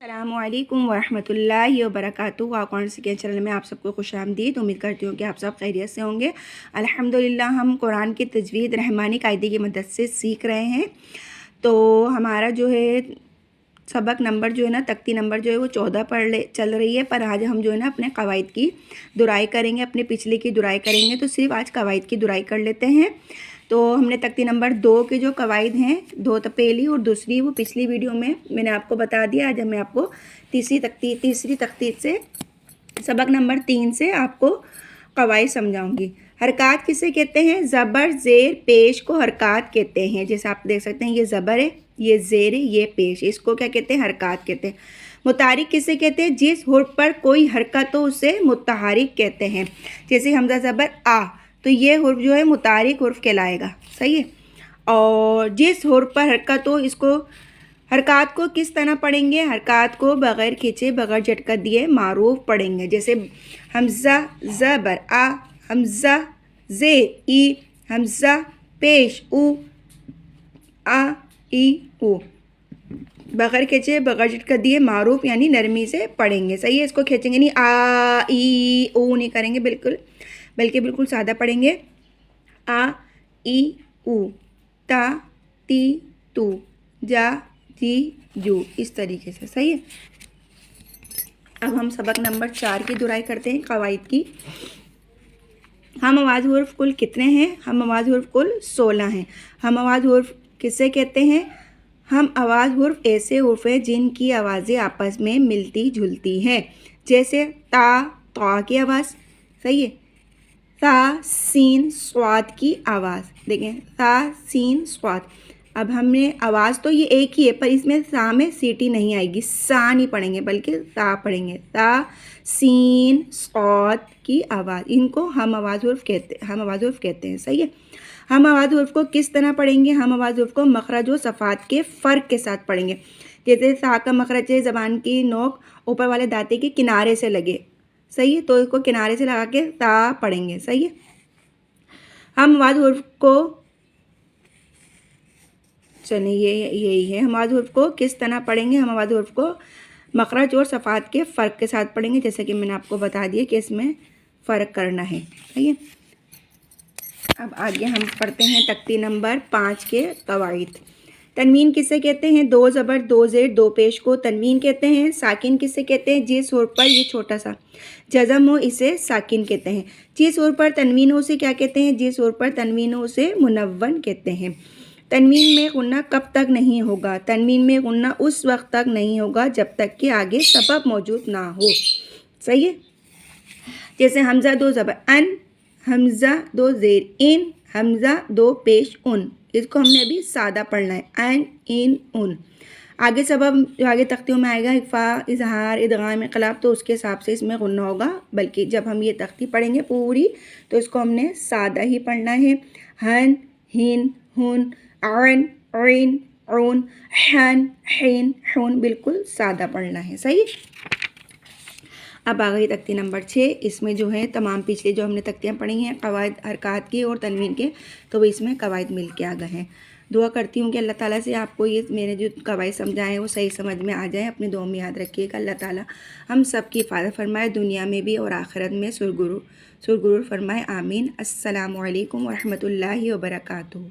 السلام علیکم ورحمۃ اللہ وبرکاتہ۔ اکاؤنٹ سیکھیں چینل میں آپ سب کو خوش آمدید۔ امید کرتی ہوں کہ آپ سب خیریت سے ہوں گے۔ الحمدللہ ہم قرآن کی تجوید رحمانی قاعدے کی مدد سے سیکھ رہے ہیں۔ تو ہمارا جو ہے سبق نمبر جو ہے نا تختی نمبر جو ہے وہ 14 چل رہی ہے، پر آج ہم جو ہے نا اپنے قواعد کی درائی کریں گے، اپنے پچھلے کی درائی کریں گے۔ تو صرف آج قواعد کی درائی کر لیتے ہیں۔ تو ہم نے تختی نمبر 2 کے جو قواعد ہیں، دو تو پہلی اور دوسری وہ پچھلی ویڈیو میں نے آپ کو بتا دیا۔ آج میں آپ کو تیسری تختی سے سبق نمبر 3 سے آپ کو قواعد سمجھاؤں گی۔ حرکات کسے کہتے ہیں؟ زبر زیر پیش کو حرکات کہتے ہیں۔ جیسے آپ دیکھ سکتے ہیں یہ زبر ہے، یہ زیر ہے، یہ پیش، اس کو کیا کہتے ہیں؟ حرکات کہتے ہیں۔ متحرک کسے کہتے ہیں؟ جس حرف پر کوئی حرکت ہو اسے متحرک کہتے ہیں۔ جیسے حمزہ زبر آ، تو یہ حرف جو ہے متحرک حرف کہلائے گا، صحیح ہے۔ اور جس حرف پر حرکت ہو اس کو حرکات کو کس طرح پڑھیں گے؟ حرکات کو بغیر کھینچے بغیر جھٹکا دیے معروف پڑھیں گے۔ جیسے حمزہ زبر آ، حمزہ زیر ای، حمزہ پیش او، آ ای او، بغیر کھینچے بغیر جھٹکا دیے معروف یعنی نرمی سے پڑھیں گے، صحیح ہے۔ اس کو کھینچیں گے نہیں، آ ای او نہیں کریں گے بلکہ بالکل سادہ پڑھیں گے۔ آ ای او، تا تی تو، جا جی جو، اس طریقے سے، صحیح ہے۔ اب ہم سبق نمبر 4 کی درائی کرتے ہیں قواعد کی۔ ہم آواز حروف کل کتنے ہیں؟ ہم آواز حروف کل 16 ہیں۔ ہم آواز حروف کسے کہتے ہیں؟ ہم آواز حروف ایسے حروف ہیں جن کی آوازیں آپس میں ملتی جلتی ہیں۔ جیسے تا کی آواز، صحیح ہے۔ تا سین صاد کی آواز، دیکھیں تا سین صاد۔ اب ہم نے آواز تو یہ ایک ہی ہے، پر اس میں سا میں سیٹی نہیں آئے گی، سا نہیں پڑھیں گے بلکہ تا پڑھیں گے۔ تا سین صاد کی آواز، ان کو ہم آواز حروف کہتے ہیں، صحیح ہے۔ ہم آواز حروف کو کس طرح پڑھیں گے؟ ہم آواز حروف کو مخرج و صفات کے فرق کے ساتھ پڑھیں گے۔ جیسے سا کا مخرج ہے، زبان کی نوک اوپر والے دانتے کے کنارے سے لگے، صحیح ہے، تو اس کو کنارے سے لگا کے تا پڑھیں گے، صحیح ہے۔ ہم آواز حروف کو یہی ہے، ہم آواز حروف کو کس طرح پڑھیں گے؟ ہم آواز حروف کو مخرج اور صفات کے فرق کے ساتھ پڑھیں گے، جیسا کہ میں نے آپ کو بتا دیا کہ اس میں فرق کرنا ہے، صحیح ہے۔ اب آگے ہم پڑھتے ہیں تختی نمبر 5 کے قواعد۔ تنوین کسے کہتے ہیں؟ دو زبر دو زیر دو پیش کو تنوین کہتے ہیں۔ ساکن کسے کہتے ہیں؟ جس حرف پر یہ چھوٹا سا جزم ہو اسے ساکن کہتے ہیں۔ جس حرف پر تنوین ہو اسے کیا کہتے ہیں؟ جس حرف پر تنوین ہو اسے منون کہتے ہیں۔ تنوین میں غنہ کب تک نہیں ہوگا؟ تنوین میں غنہ اس وقت تک نہیں ہوگا جب تک کہ آگے سبب موجود نہ ہو، صحیح ہے۔ جیسے حمزہ دو زبر ان، حمزہ دو زیر ان، حمزہ دو پیش ان، اس کو ہم نے ابھی سادہ پڑھنا ہے، ان ان ان۔ آگے سبب جو آگے تختیوں میں آئے گا، اخفا، اظہار، ادغام، انقلاب، تو اس کے حساب سے اس میں غنہ ہوگا، بلکہ جب ہم یہ تختی پڑھیں گے پوری تو اس کو ہم نے سادہ ہی پڑھنا ہے۔ ہن، ہن، ہن، عین، عین، عون، حن، حین، حون، بالکل سادہ پڑھنا ہے، صحیح۔ اب آ گئی تختی نمبر 6۔ اس میں جو ہے تمام پچھلے جو ہم نے تختیاں پڑھی ہیں قواعد حرکات کی اور تنوین کے، تو وہ اس میں قواعد مل کے آ گئے ہیں۔ دعا کرتی ہوں کہ اللہ تعالیٰ سے آپ کو یہ میں نے جو قواعد سمجھائے ہیں وہ صحیح سمجھ میں آ جائیں۔ اپنی دعاؤں میں یاد رکھیے گا، اللہ تعالیٰ ہم سب کی حفاظت فرمائے، دنیا میں بھی اور آخرت میں سرگرور فرمائے، آمین۔ السلام علیکم ورحمۃ اللہ وبرکاتہ۔